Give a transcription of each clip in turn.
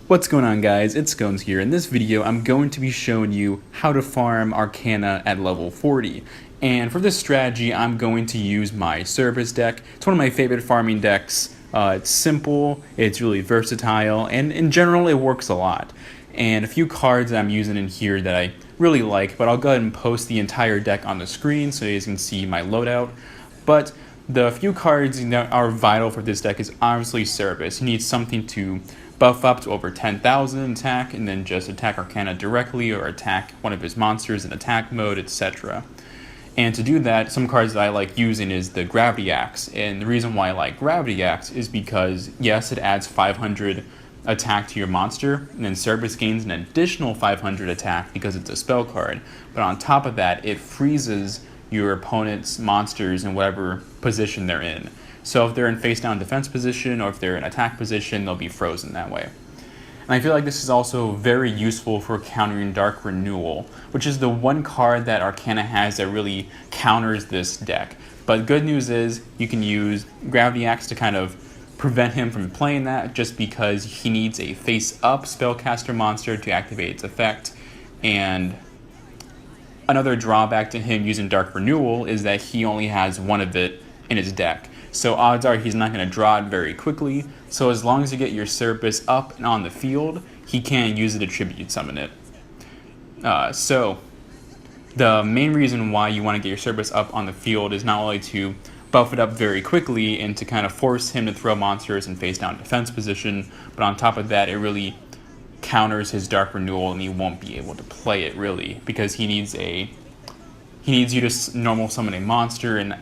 What's going on, guys? It's Scones here. In this video, I'm going to be showing you how to farm Arkana at level 40. And for this strategy, I'm going to use my Cerberus deck. It's one of my favorite farming decks. It's simple, it's really versatile, and in general, it works a lot. And a few cards that I'm using in here that I really like, but I'll go ahead and post the entire deck on the screen so you guys can see my loadout. But the few cards that are vital for this deck is obviously Cerberus. You need something to buff up to over 10,000 attack, and then just attack Arkana directly or attack one of his monsters in attack mode, etc. And to do that, some cards that I like using is the Gravity Axe. And the reason why I like Gravity Axe is because, yes, it adds 500 attack to your monster, and then Cerberus gains an additional 500 attack because it's a spell card. But on top of that, it freezes your opponent's monsters in whatever position they're in. So if they're in face down defense position or if they're in attack position, they'll be frozen that way. And I feel like this is also very useful for countering Dark Renewal, which is the one card that Arkana has that really counters this deck. But good news is you can use Gravity Axe to kind of prevent him from playing that, just because he needs a face-up spellcaster monster to activate its effect. And another drawback to him using Dark Renewal is that he only has one of it in his deck. So odds are he's not going to draw it very quickly. So as long as you get your Cerberus up and on the field, he can use it to tribute summon it. So the main reason why you want to get your Cerberus up on the field is not only to buff it up very quickly and to kind of force him to throw monsters in face down defense position, but on top of that, it really counters his Dark Renewal and he won't be able to play it really, because he needs you to normal summon a monster, and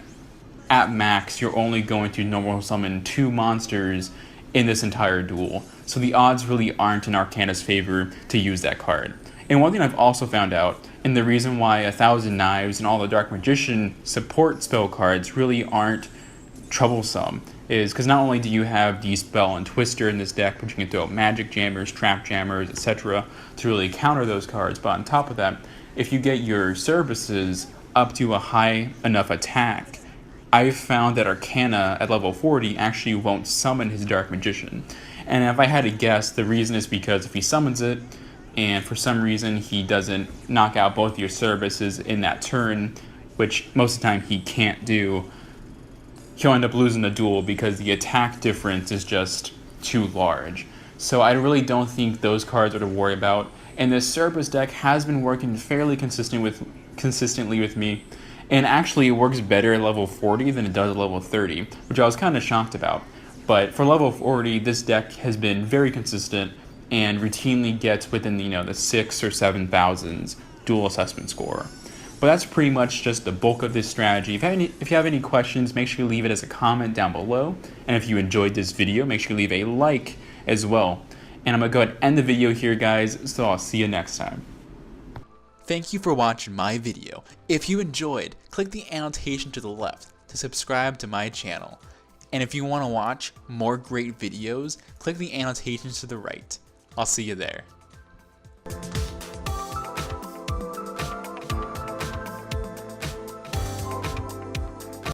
at max, you're only going to normal summon 2 monsters in this entire duel. So the odds really aren't in Arkana's favor to use that card. And one thing I've also found out, and the reason why 1,000 Knives and all the Dark Magician support spell cards really aren't troublesome, is because not only do you have Dispel and Twister in this deck, but you can throw Magic Jammers, Trap Jammers, etc. to really counter those cards. But on top of that, if you get your Cerberuses up to a high enough attack, I've found that Arkana at level 40 actually won't summon his Dark Magician. And if I had to guess, the reason is because if he summons it, and for some reason he doesn't knock out both your Cerberuses in that turn, which most of the time he can't do, he'll end up losing the duel because the attack difference is just too large. So I really don't think those cards are to worry about. And this Cerberus deck has been working fairly consistently with me. And actually, it works better at level 40 than it does at level 30, which I was kind of shocked about. But for level 40, this deck has been very consistent and routinely gets within the 6,000 or 7,000 dual assessment score. But that's pretty much just the bulk of this strategy. If you have any questions, make sure you leave it as a comment down below. And if you enjoyed this video, make sure you leave a like as well. And I'm going to go ahead and end the video here, guys, so I'll see you next time. Thank you for watching my video. If you enjoyed, click the annotation to the left to subscribe to my channel. And if you want to watch more great videos, click the annotations to the right. I'll see you there.